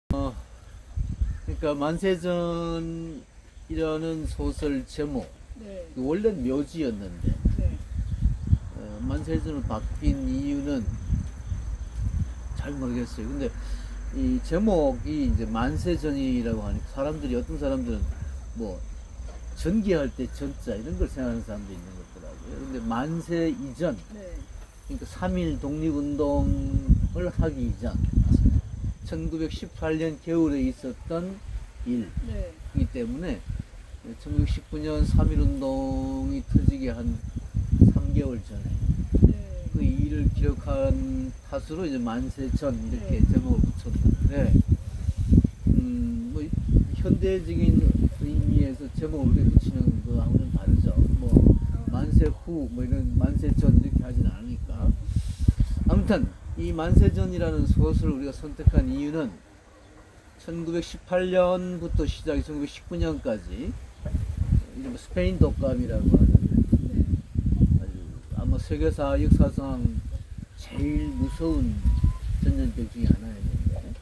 그러니까 만세전이라는 소설 제목, 네. 원래는 묘지였는데 네. 만세전으로 바뀐 이유는 잘 모르겠어요. 근데 이 제목이 이제 만세전이라고 하니까 사람들이, 어떤 사람들은 뭐 전기할 때 전자 이런 걸 생각하는 사람도 있는 것더라고요. 근데 만세 이전, 네. 그러니까 3.1 독립운동을 하기 이전 1918년 겨울에 있었던 일이기 네. 때문에 1919년 3.1운동이 터지기 한 3개월 전에 네. 그 일을 기록한 탓으로 이제 만세전 이렇게 네. 제목을 붙였는데, 뭐 현대적인 의미에서 제목을 그렇게 붙이는 거하고는 다르죠. 뭐 만세 후 뭐 이런 만세전 이렇게 하진 않으니까. 아무튼 이 만세전이라는 소설을 우리가 선택한 이유는 1918년부터 시작해 1919년까지 이른바 스페인 독감이라고 하는 아주 아마 세계사 역사상 제일 무서운 전염병 중에 하나였는데,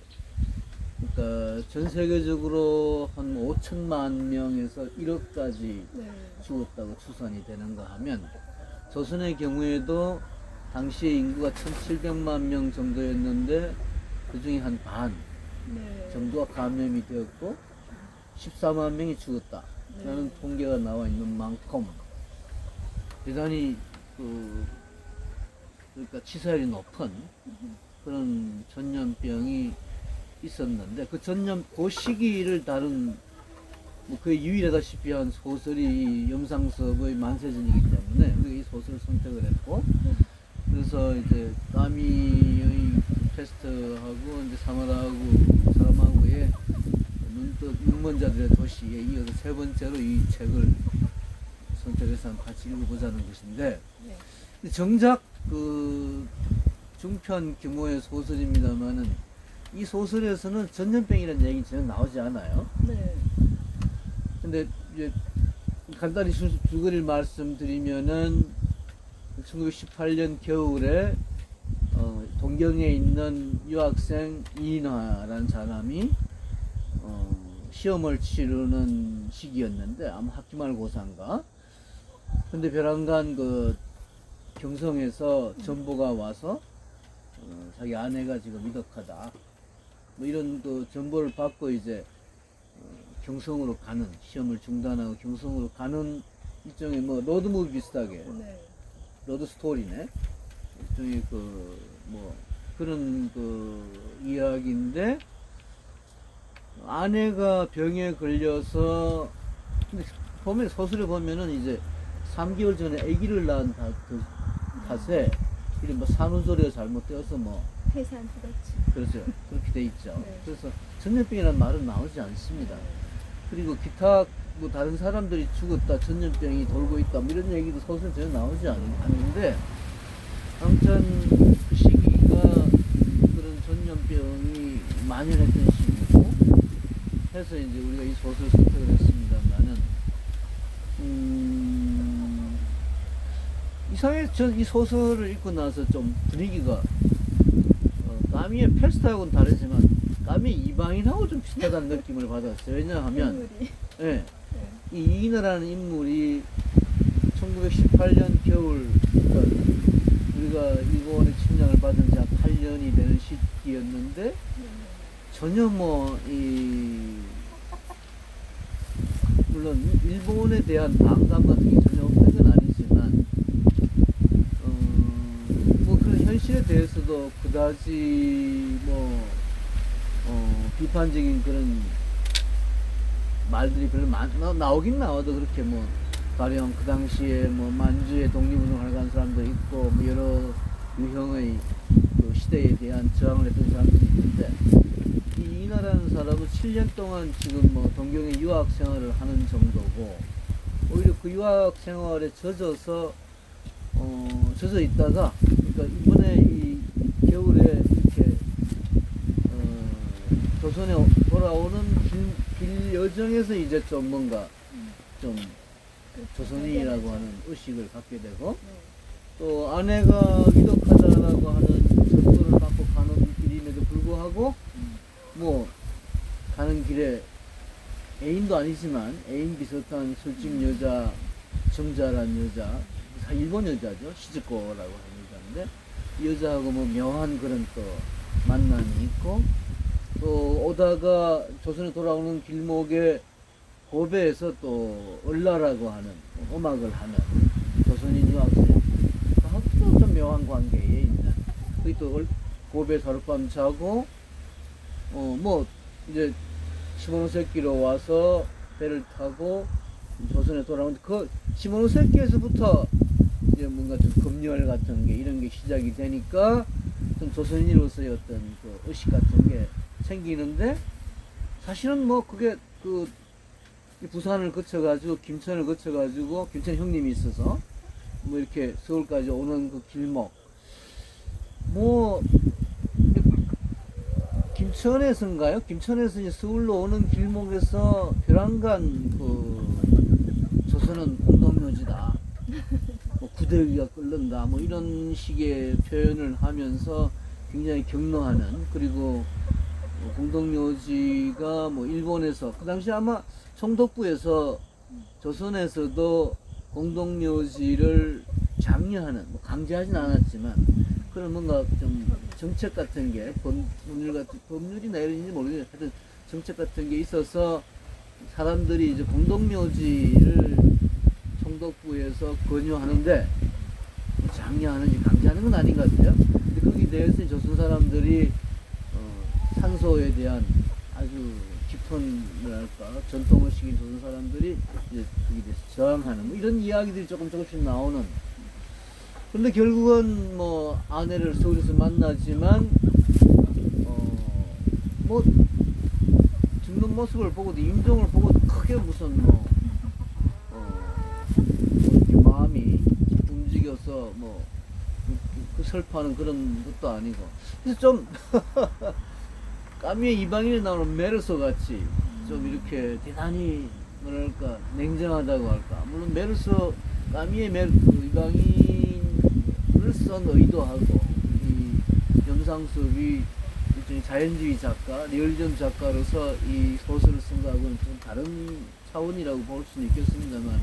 그러니까 전 세계적으로 한 5천만 명에서 1억까지 네. 죽었다고 추산이 되는가 하면, 조선의 경우에도 당시의 인구가 1700만 명 정도였는데 그 중에 한 반 네. 정도가 감염이 되었고 14만 명이 죽었다라는 네. 통계가 나와 있는 만큼 대단히 그러니까 치사율이 높은 그런 전염병이 있었는데, 그 시기를 다룬 뭐 거의 유일하다시피 한 소설이 염상섭의 만세전이기 때문에 우리가 이 소설을 선택을 했고, 그래서 이제 까미의 패스트하고 이제 사람하고의 눈먼 자들의 도시에 이어서 세 번째로 이 책을 선택해서 한번 같이 읽어보자는 것인데, 네. 정작 그 중편 규모의 소설입니다만은 이 소설에서는 전염병이라는 얘기 전혀 나오지 않아요. 네. 근데 이제 간단히 줄거리를 말씀드리면은 1918년 겨울에 동경에 있는 유학생 이인화라는 사람이 시험을 치르는 시기였는데, 아마 학기말고사인가. 근데 벼랑간 그 경성에서 전보가 와서 자기 아내가 지금 위독하다 뭐 이런 그 정보를 받고 이제 경성으로 가는, 시험을 중단하고 경성으로 가는 일종의 뭐 로드무비 비슷하게 네. 로드 스토리네. 일종의 뭐 그런 이야기인데, 아내가 병에 걸려서, 근데 보면 소설에 보면은 이제 3개월 전에 아기를 낳은 탓에 이런 뭐 산후조리가 잘못되어서 뭐 해산 후다치. 그렇죠, 그렇게 돼 있죠. 네. 그래서 전염병이라는 말은 나오지 않습니다. 그리고 기타 뭐 다른 사람들이 죽었다, 전염병이 돌고 있다 뭐 이런 얘기도 소설에 전혀 나오지 않는데, 아무튼 그 시기가 그런 전염병이 만연했던 시기고 해서 이제 우리가 이 소설을 선택을 했습니다만은, 이상하게 전 이 소설을 읽고 나서 좀 분위기가 까미의 패스트하고는 다르지만 까미 이방인하고 좀 비슷하다는 느낌을 받았어요. 왜냐하면 예, 이 이인화라는 인물이 1918년 겨울, 그러니까 우리가 일본의 침략을 받은 지 한 8년이 되는 시기였는데, 전혀 물론 일본에 대한 반감 같은 게 전혀 없는 건 아니지만, 뭐 그런 현실에 대해서도 그다지 비판적인 그런 말들이 별로 나오긴 나와도, 그렇게 뭐 가령 그 당시에 뭐 만주에 독립운동을 간 사람도 있고 뭐 여러 유형의 그 시대에 대한 저항을 했던 사람들이 있는데, 이 이나라는 사람은 7년 동안 지금 뭐 동경에 유학 생활을 하는 정도고, 오히려 그 유학 생활에 젖어 있다가, 그러니까 이번에 이 겨울에 이렇게 조선에 돌아오는 길 여정에서 이제 좀 뭔가 좀 조선인이라고 하는 의식을 갖게 되고, 또 아내가 위독하다라고 하는 전도를 받고 가는 일임에도 불구하고 뭐 가는 길에 애인도 아니지만 애인 비슷한 술집 여자, 정자란 여자, 일본 여자죠. 시즈코라고 하는 여자인데 이 여자하고 뭐 묘한 그런 또 만남이 있고, 또 오다가 조선에 돌아오는 길목에 고베에서 또 얼라라고 하는 음악을 하는 조선인 유학생하고 좀 묘한 관계에 있는, 거기 또 고베에서 하룻밤 자고 뭐 이제 시모노세키로 와서 배를 타고 조선에 돌아오는데, 그 시모노세키에서부터 이제 뭔가 좀 검열 같은 게 이런 게 시작이 되니까 좀 조선인으로서의 어떤 그 의식 같은 게 생기는데, 사실은 뭐 그게 그 부산을 거쳐가지고 김천을 거쳐가지고 김천 형님이 있어서 뭐 이렇게 서울까지 오는 그 길목, 뭐 김천에서인가요? 김천에서 이제 서울로 오는 길목에서 벼랑간 그 조선은 공동묘지다, 뭐 구대위가 끓는다, 뭐 이런 식의 표현을 하면서 굉장히 격노하는, 그리고 공동묘지가 뭐 일본에서 그 당시 아마 총독부에서 조선에서도 공동묘지를 장려하는, 뭐 강제하진 않았지만 그런 뭔가 좀 정책 같은 게 법률이나 이런지 모르겠는데 하여튼 정책 같은 게 있어서 사람들이 이제 공동묘지를 총독부에서 권유하는데, 장려하는지 강제하는 건 아닌 것 같아요. 근데 거기에 대해서 조선 사람들이 산소에 대한 아주 깊은 뭐랄까 전통을 시킨 조선 사람들이 이제 거기에 대해서 저항하는 뭐 이런 이야기들이 조금씩 나오는. 근데 결국은 뭐 아내를 서울에서 만나지만 뭐 죽는 모습을 보고도, 임종을 보고도 크게 무슨 뭐 이렇게 마음이 움직여서 뭐 그 슬퍼하는 그런 것도 아니고, 그래서 좀 까미의 이방인에 나오는 메르소 같이 좀 이렇게 대단히 뭐랄까 냉정하다고 할까. 물론 메르소, 까미의 이방인을 쓴 의도하고 이 염상섭이 일종의 자연주의 작가, 리얼리즘 작가로서 이 소설을 쓴 거하고는 좀 다른 차원이라고 볼 수는 있겠습니다만,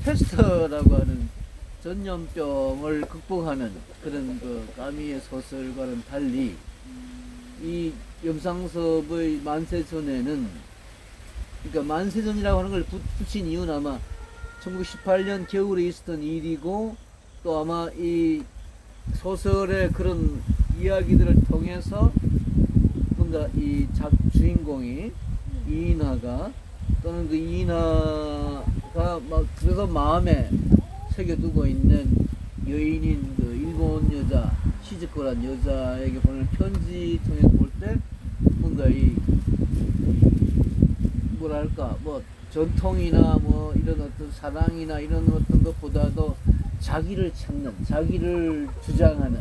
페스트라고 하는 전염병을 극복하는 그런 그 까미의 소설과는 달리 이 염상섭의 만세전에는, 그러니까 만세전이라고 하는 걸 붙인 이유는 아마 1918년 겨울에 있었던 일이고, 또 아마 이 소설의 그런 이야기들을 통해서 뭔가 이 주인공이 이인하가, 또는 그 이인하가 막 그래서 마음에 새겨두고 있는 여인인 그 일본 여자 시즈코란 여자에게 보낸 편지 통해서 볼 때 뭔가 이 뭐랄까 뭐 전통이나 뭐 이런 어떤 사랑이나 이런 어떤 것보다도 자기를 찾는, 자기를 주장하는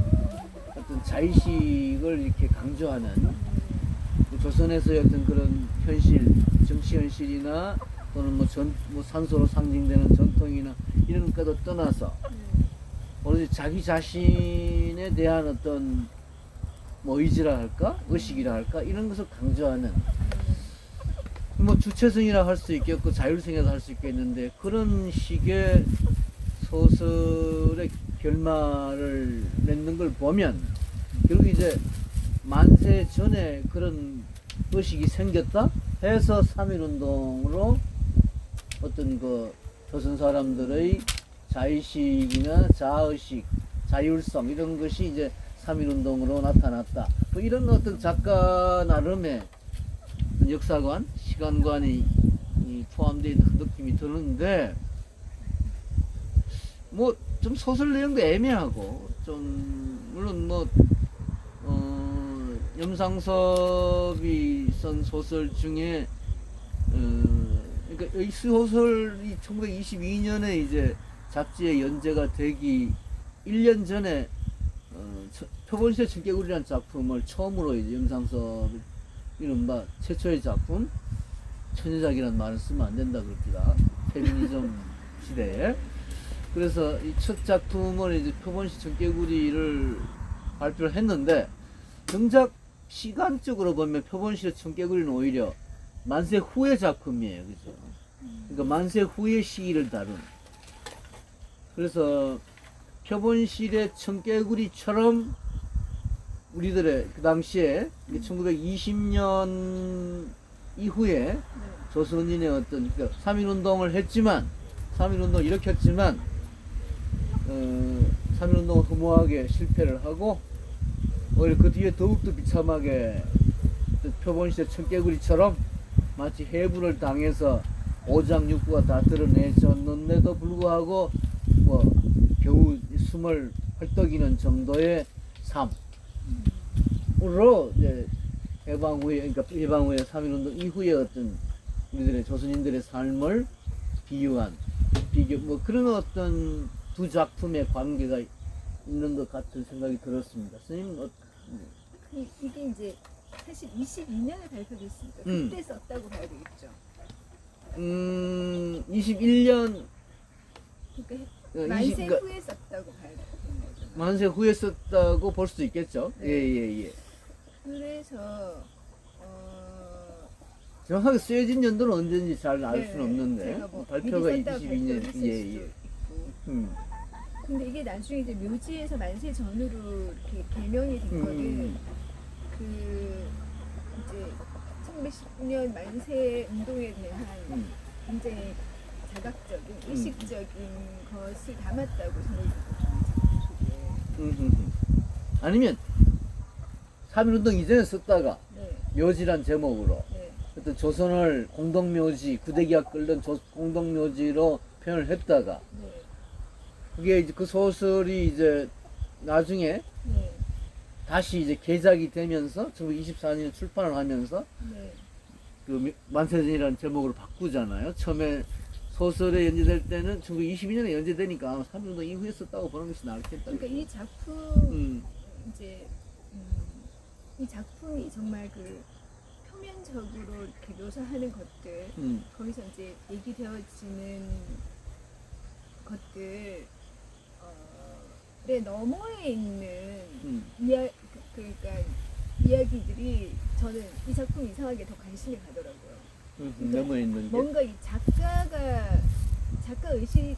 어떤 자의식을 이렇게 강조하는, 조선에서의 어떤 그런 현실, 정치 현실이나 또는 뭐 산소로 상징되는 전통이나 이런 것과도 떠나서 오로지 자기 자신에 대한 어떤 뭐 의지라 할까, 의식이라 할까, 이런 것을 강조하는, 뭐 주체성이라 할 수 있겠고 자율성이라 할 수 있겠는데, 그런 식의 소설의 결말을 맺는 걸 보면 결국 이제 만세 전에 그런 의식이 생겼다 해서 3.1운동으로 어떤 그 조선 사람들의 자의식이나 자의식, 자율성 이런 것이 이제 3.1운동으로 나타났다. 뭐 이런 어떤 작가 나름의 역사관, 시간관이 포함되어 있는 느낌이 드는데, 뭐 좀 소설 내용도 애매하고 좀 물론 뭐 염상섭이 쓴 소설 중에 그러니까 이 소설이 1922년에 이제 잡지에 연재가 되기 1년 전에 표본시대 청개구리라는 작품을 처음으로 이제 염상섭 이른바 최초의 작품, 처녀작이라는 말을 쓰면 안 된다 그럽니다. 페미니즘 시대에. 그래서 이 첫 작품을 이제 표본시 청개구리를 발표를 했는데, 정작 시간적으로 보면 표본실의 청개구리는 오히려 만세 후의 작품이에요. 그죠? 그러니까 만세 후의 시기를 다룬. 그래서 표본실의 청개구리처럼 우리들의 그 당시에 1920년 이후에 네. 조선인의 어떤 그러니까 3.1운동을 했지만 3.1운동을 일으켰지만 3.1운동은 허무하게 실패를 하고 오히려 그 뒤에 더욱더 비참하게 표본시대 청개구리처럼 마치 해부를 당해서 오장육부가 다 드러내졌는데도 불구하고 뭐 겨우 숨을 헐떡이는 정도의 삶으로 이제 해방 후에 그러니까 해방 후에 3.1운동 이후에 어떤 우리들의 조선인들의 삶을 비교 뭐 그런 어떤 두 작품의 관계가 있는 것 같은 생각이 들었습니다. 선생님 이게 이제 사실 22년에 발표됐으니까 그때 썼다고 봐야 되겠죠. 21년 그러니까 만세 그러니까 후에 썼다고 봐야 되는 거죠. 만세 후에 썼다고 볼 수도 있겠죠. 네. 예. 그래서 정확하게 쓰여진 연도는 언제인지 잘 알 네, 수는 없는데 제가 뭐 발표가 미리 썼다고 22년 발표를 예. 근데 이게 나중에 이제 묘지에서 만세 전후로 이렇게 개명이 된 거는 그 이제 1919년 만세 운동에 대한 굉장히 자각적인 의식적인 것을 담았다고 생각이 들거든요. 아니면 3.1운동 이전에 썼다가 네, 묘지란 제목으로 네, 어떤 조선을 공동묘지 구대기가 끓는 공동묘지로 표현을 했다가 네, 그게 이제 그 소설이 이제 나중에 네, 다시 이제 개작이 되면서 1924년에 출판을 하면서 네. 그 만세전이라는 제목으로 바꾸잖아요. 처음에 소설에 연재될 때는 1922년에 연재되니까 아마 3.1운동 이후에 썼다고 보는 것이 낫겠다. 그러니까 이 작품 이제 이 작품이 정말 그 표면적으로 이렇게 묘사하는 것들 거기서 이제 얘기되어지는 것들에 너머에 있는 그러니까 이야기들이 저는 이 작품 이상하게 더 관심이 가더라고요. 너머에 있는 게 뭔가 이 작가 의식을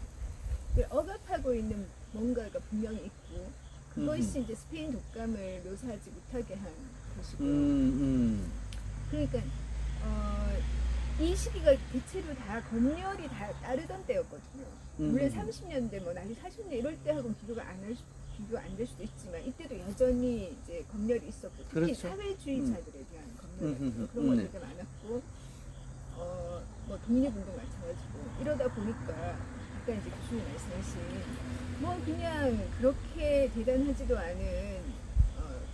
억압하고 있는 뭔가가 분명히 있고 그것이 이제 스페인 독감을 묘사하지 못하게 한 것이고요. 그러니까 이 시기가 대체로 다 검열이 다 따르던 때였거든요. 물론 30년대 뭐 나이 40년 이럴 때하고는 비교가 안 될 수도 있지만 이때도 여전히 이제 검열이 있었고 특히 그렇죠. 사회주의자들에 대한 검열 그런 것들이 되게 많았고 뭐 독립운동 마찬가지고 이러다 보니까 아까 이제 교수님 말씀하신 뭐 그냥 그렇게 대단하지도 않은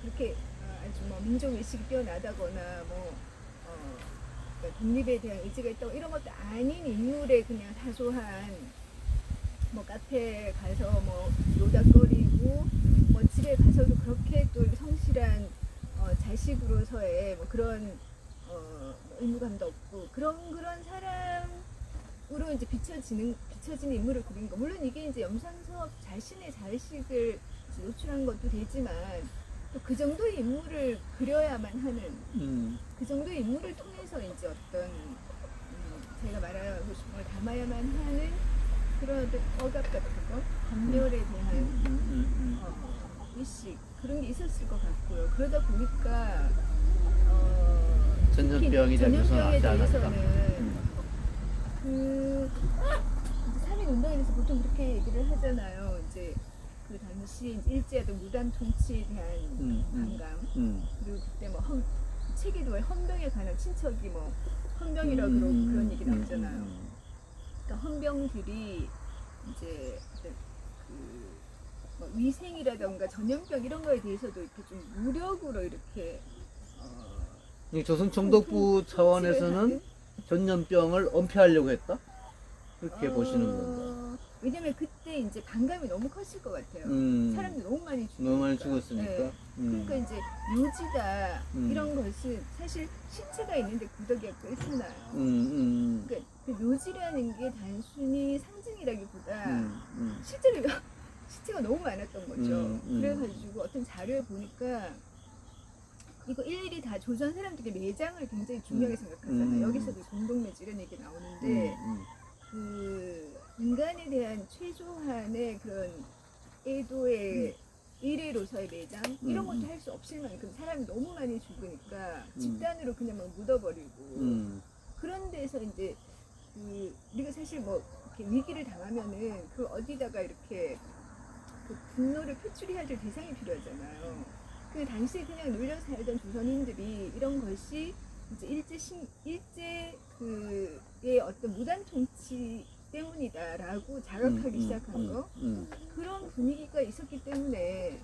그렇게 아주 뭐 민족의식이 뛰어나다거나 뭐 그러니까 독립에 대한 의지가 있다고 이런 것도 아닌 인물의 그냥 사소한 뭐 카페에 가서 뭐 노닥거리고 뭐 집에 가서도 그렇게 또 성실한 자식으로서의 뭐 그런 의무감도 없고 그런 사람으로 이제 비춰지는 인물을 그린 거. 물론 이게 이제 염상섭 자신의 자식을 노출한 것도 되지만 또 그 정도의 인물을 그려야만 하는 그 정도의 인물을 통해서 이제 어떤 제가 말하고 싶은 걸 담아야만 하는 그런 어떤 억압 같은 거, 검열에 대한 의식 그런 게 있었을 것 같고요. 그러다 보니까 전염병에 대해서는 그 3.1 운동에 대해서 보통 그렇게 얘기를 하잖아요. 이제 그 당시 일제하던 무단 통치에 대한 반감 그리고 그때 뭐 책에도 헌병에 관한 친척이 뭐 헌병이라고 그러고 그런 얘기 나오잖아요. 그러니까 헌병들이 이제 뭐 위생이라던가 전염병 이런 거에 대해서도 이렇게 좀 무력으로 이렇게 조선 총독부 차원에서는 전염병을 은폐하려고 했다? 그렇게 보시는 건가요? 왜냐면 그때 이제 반감이 너무 컸을 것 같아요. 사람들이 너무 많이 죽었으니까. 네. 그러니까 이제 묘지다 이런 것은 사실 시체가 있는데 구더기가 끓잖아요. 그러니까 그 묘지라는 게 단순히 상징이라기보다 실제로 시체가 너무 많았던 거죠. 그래가지고 어떤 자료에 보니까 이거 일일이 다 조선 사람들이 매장을 굉장히 중요하게 생각하잖아요. 여기서도 공동매주 이런 얘기 나오는데 그 인간에 대한 최소한의 그런 애도의 일회로서의 매장 이런 것도 할 수 없을 만큼 사람이 너무 많이 죽으니까 집단으로 그냥 막 묻어버리고 그런 데서 이제 그 우리가 사실 뭐 이렇게 위기를 당하면은 그 어디다가 이렇게 그 분노를 표출해야 될 대상이 필요하잖아요. 그 당시에 그냥 눌려 살던 조선인들이 이런 것이 이제 일제 그의 어떤 무단 통치 때문이다라고 자각하기 시작한 거 그런 분위기가 있었기 때문에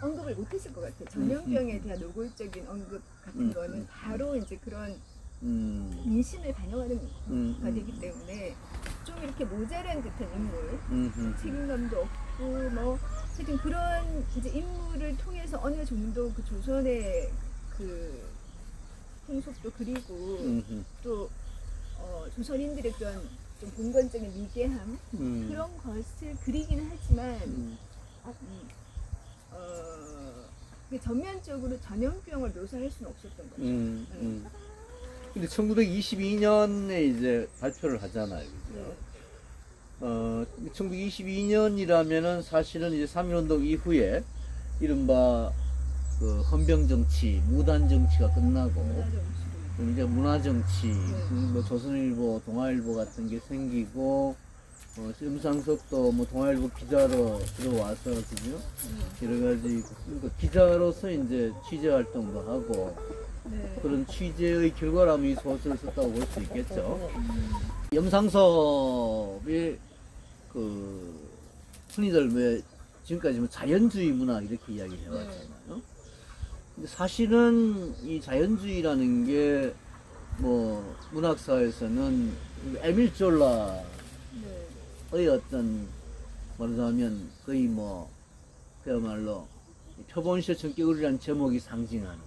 언급을 못했을 것 같아요. 전염병에 대한 노골적인 언급 같은 거는 바로 이제 그런 민심을 반영하는 가 되기 때문에 좀 이렇게 모자란 듯한 인물, 책임감도 없고 뭐 하여튼 그런 이제 인물을 통해서 어느 정도 그 조선의 그 풍속도 그리고 또 조선인들의 그런 좀 봉건적인 미개함 그런 것을 그리기는 하지만 전면적으로 전염병을 묘사할 수는 없었던 거죠. 근데 1922년에 이제 발표를 하잖아요. 그죠? 1922년이라면은 사실은 이제 3.1운동 이후에 이른바 그 헌병정치, 무단정치가 끝나고 이제 문화정치, 뭐 조선일보, 동아일보 같은 게 생기고 염상섭도 뭐 동아일보 기자로 들어와서 그죠? 여러 가지 그러니까 기자로서 이제 취재 활동도 하고 그런 취재의 결과라면 이 소설을 썼다고 볼 수 있겠죠. 염상섭이 그 흔히들 왜 지금까지 뭐 자연주의 문학 이렇게 이야기를 해왔잖아요. 근데 사실은 이 자연주의라는 게 뭐 문학사에서는 에밀 졸라의 어떤 말하자면 거의 뭐 그야말로 표본시의 전격을이라는 제목이 상징하는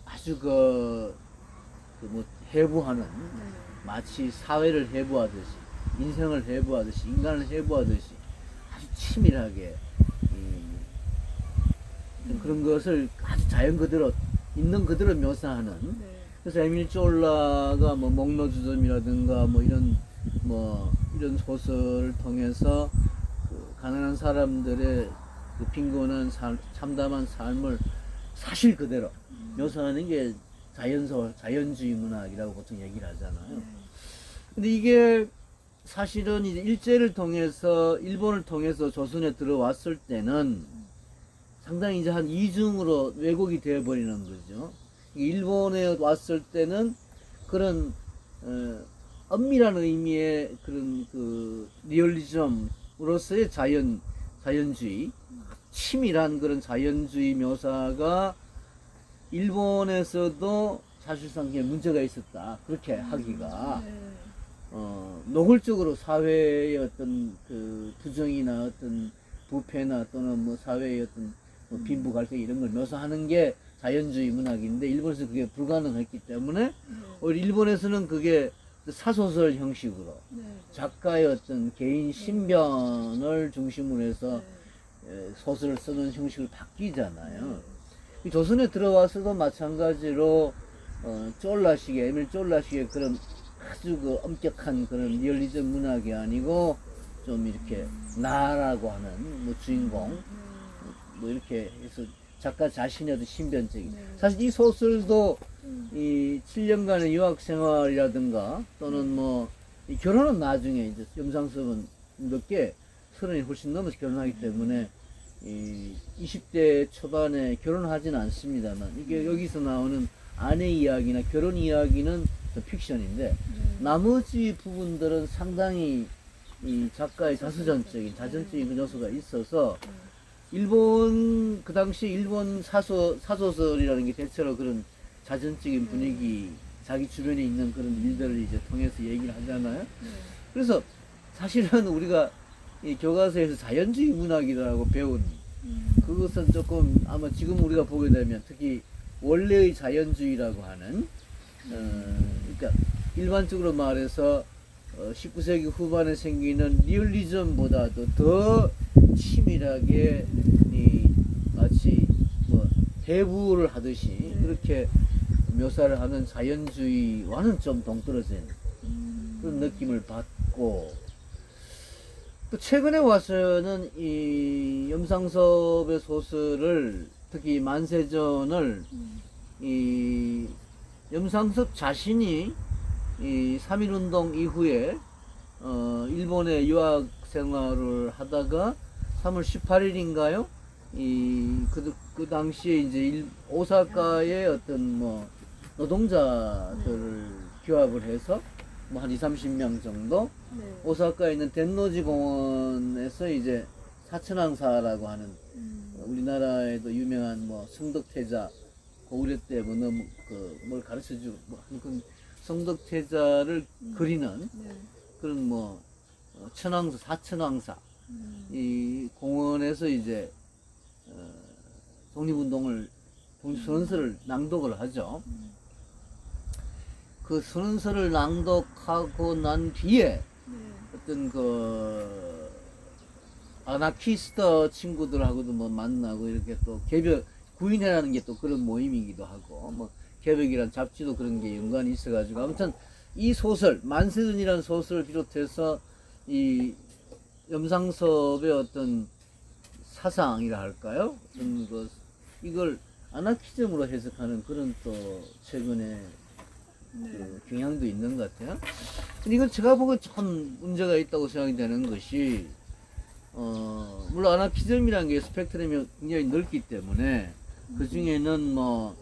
아주 그 뭐 해부하는 마치 사회를 해부하듯이 인생을 해부하듯이 인간을 해부하듯이 아주 치밀하게 그런 것을 아주 자연 그대로 있는 그대로 묘사하는 그래서 에밀 졸라가 뭐 목노주점이라든가 뭐 이런 소설을 통해서 그 가난한 사람들의 그 빈곤한 참담한 삶을 사실 그대로 묘사하는 게 자연주의 문학이라고 보통 얘기를 하잖아요. 근데 이게 사실은 이제 일제를 통해서 일본을 통해서 조선에 들어왔을 때는 상당히 이제 한 이중으로 왜곡이 되어버리는 거죠. 일본에 왔을 때는 그런 엄밀한 의미의 그런 그 리얼리즘으로서의 자연주의, 치밀한 그런 자연주의 묘사가 일본에서도 사실상 문제가 있었다. 그렇게 하기가 노골적으로 사회의 어떤 그 부정이나 어떤 부패나 또는 뭐 사회의 어떤 뭐 빈부 갈등 이런 걸 묘사하는 게 자연주의 문학인데 일본에서 그게 불가능했기 때문에 오히려 일본에서는 그게 사소설 형식으로 작가의 어떤 개인 신변을 중심으로 해서 소설을 쓰는 형식을 바뀌잖아요. 조선에 들어와서도 마찬가지로 졸라식의 에밀 졸라식의 그런 아주 그 엄격한 그런 리얼리즘 문학이 아니고 좀 이렇게 나라고 하는 뭐 주인공 뭐 이렇게 해서 작가 자신의 어떤 신변적인 사실 이 소설도 이 7년간의 유학 생활이라든가 또는 뭐 이 결혼은 나중에 이제 염상섭은 늦게 30이 훨씬 넘어서 결혼하기 때문에 이 20대 초반에 결혼하지는 않습니다만 이게 여기서 나오는 아내 이야기나 결혼 이야기는 픽션인데 나머지 부분들은 상당히 이 작가의 자전적인 그 요소가 있어서 일본 그 당시 일본 사소설이라는 게 대체로 그런 자전적인 분위기 자기 주변에 있는 그런 일들을 이제 통해서 얘기를 하잖아요. 그래서 사실은 우리가 이 교과서에서 자연주의 문학이라고 배운 그것은 조금 아마 지금 우리가 보게 되면 특히 원래의 자연주의라고 하는 그러니까 일반적으로 말해서 19세기 후반에 생기는 리얼리즘보다도 더 치밀하게 이 마치 뭐 해부를 하듯이 그렇게 묘사를 하는 자연주의와는 좀 동떨어진 그런 느낌을 받고, 또 최근에 와서는 이 염상섭의 소설을, 특히 만세전을 이 염상섭 자신이 이 3.1운동 이후에 일본에 유학 생활을 하다가 3월 18일인가요? 그 당시에 이제 오사카의 어떤 뭐 노동자들을 규합을 해서 뭐 한 20-30명 정도 오사카에 있는 덴노지 공원에서 이제 사천왕사라고 하는 우리나라에도 유명한 뭐 성덕태자, 고구려 때 뭐 너무 뭘 가르쳐 주고 뭐 그 성덕태자를 그리는 그런 뭐 천왕사, 사천왕사 이 공원에서 이제 독립운동을 선언서를 낭독을 하죠. 그 선언서를 낭독하고 난 뒤에 어떤 그 아나키스트 친구들하고도 뭐 만나고 이렇게 또 개벽 구인회라는 게 또 그런 모임이기도 하고 뭐 개벽이란 잡지도 그런 게 연관이 있어가지고 아무튼 이 소설 만세전이라는 소설을 비롯해서 이 염상섭의 어떤 사상이라 할까요? 어떤 그 이걸 아나키즘으로 해석하는 그런 또 최근에 그 경향도 있는 것 같아요. 근데 이건 제가 보기엔 참 문제가 있다고 생각이 되는 것이 물론 아나키즘이라는 게 스펙트럼이 굉장히 넓기 때문에 그 중에는 뭐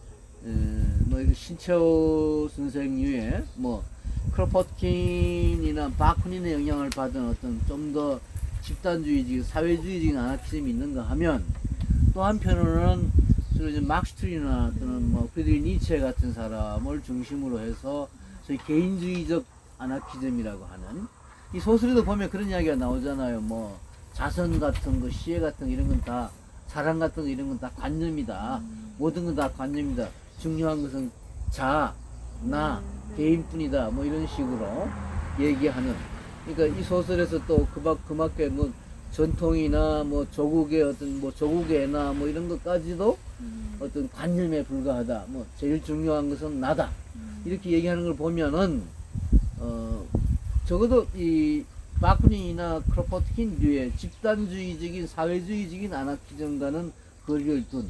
신채호 선생류의 뭐 크로포트킨이나 바쿠닌의 영향을 받은 어떤 좀 더 집단주의적, 사회주의적인 아나키즘이 있는가 하면 또 한편으로는 주로 이제 막스트리나 또는 뭐 프리드리히 니체 같은 사람을 중심으로 해서 소위 개인주의적 아나키즘이라고 하는 이 소설에도 보면 그런 이야기가 나오잖아요. 뭐 자선 같은 거, 시혜 같은 거 이런 건 다 사랑 같은 거 이런 건 다 관념이다. 모든 건 다 관념이다. 중요한 것은 자, 나, 개인뿐이다. 뭐 이런 식으로 얘기하는. 그러니까 이 소설에서 또 그밖에 뭐 전통이나 뭐 조국의 어떤 뭐 조국의 애나 뭐 이런 것까지도 어떤 관념에 불과하다. 뭐 제일 중요한 것은 나다. 이렇게 얘기하는 걸 보면은 적어도 이 바쿠닌이나 크로포트킨류의 집단주의적인 사회주의적인 아나키즘과는 거리를 둔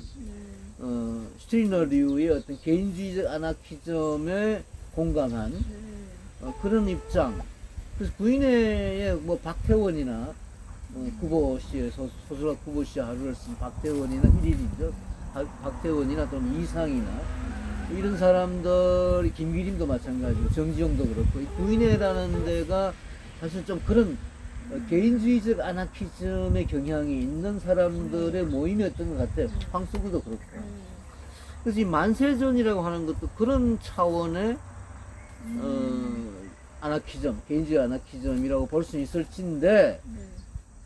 슈트리너류의 어떤 개인주의적 아나키즘에 공감한 그런 입장. 그래서 부인의 뭐 박태원이나 구보 씨의 소설가 구보 씨의 하루를 쓴 박태원이나 1일이죠. 박태원이나 또는 이상이나 이런 사람들, 김기림도 마찬가지고 정지용도 그렇고 이 부인회라는 데가 사실 좀 그런 개인주의적 아나키즘의 경향이 있는 사람들의 모임이었던 것 같아요. 황수구도 그렇고. 그래서 이 만세전이라고 하는 것도 그런 차원의 아나키즘, 개인주의 아나키즘이라고 볼 수 있을진데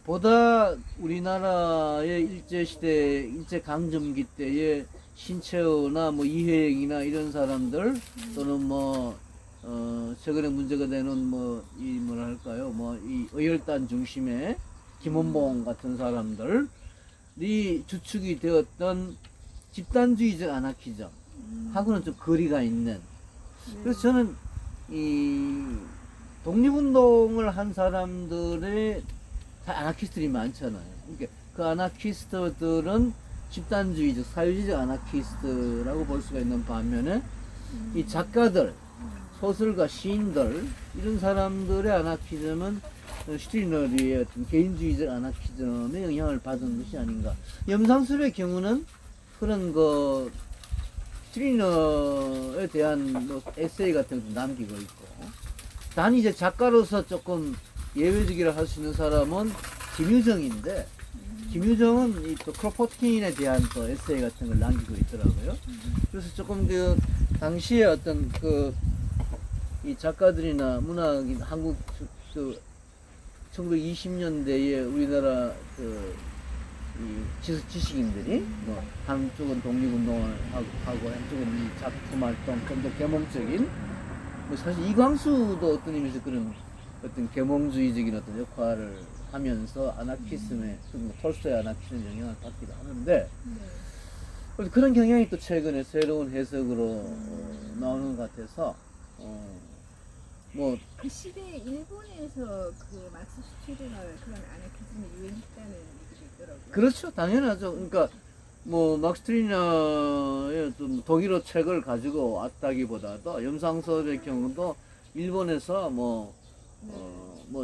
보다 우리나라의 일제시대, 일제강점기 때의 신채호나 뭐 이혜영이나 이런 사람들 또는 뭐 최근에 문제가 되는 뭐 이 뭐랄까요, 뭐 이 의열단 중심의 김원봉 같은 사람들이 주축이 되었던 집단주의적 아나키즘 하고는 좀 거리가 있는. 그래서 저는 이 독립운동을 한 사람들의 다 아나키스트들이 많잖아요. 그러니까 그 아나키스트들은 집단주의적, 사회주의적 아나키스트라고 볼 수가 있는 반면에 이 작가들, 소설가, 시인들 이런 사람들의 아나키즘은 슈트리너류의 어떤 개인주의적 아나키즘의 영향을 받은 것이 아닌가. 염상섭의 경우는 그런 그 슈트리너에 대한 뭐 에세이 같은 것도 남기고 있고, 단 이제 작가로서 조금 예외적이라 할 수 있는 사람은 김유정인데, 김유정은 이 또 크로포트킨에 대한 또 에세이 같은 걸 남기고 있더라고요. 그래서 조금 그 당시에 어떤 그 이 작가들이나 문학인 한국 그 1920년대에 우리나라 그 이 지식인들이 뭐 한쪽은 독립운동을 하고 한쪽은 이 작품 활동 좀 더 계몽적인, 뭐 사실 이광수도 어떤 의미에서 그런 어떤 계몽주의적인 어떤 역할을 하면서 아나키즘의 톨스토이 아나키즘 영향을 받기도 하는데 그런 경향이 또 최근에 새로운 해석으로 나오는 것 같아서 뭐 그 시대에 일본에서 그 막스 슈티르나 그런 아나키즘이 유행했다는 얘기도 있더라고요. 그렇죠, 당연하죠. 그러니까 뭐 막스트리나의 어떤 독일어 책을 가지고 왔다기보다도 염상설의 경우도 일본에서 뭐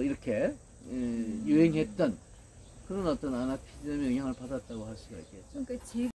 이렇게 유행했던 그런 어떤 아나키즘의 영향을 받았다고 할 수가 있겠죠. 그러니까 제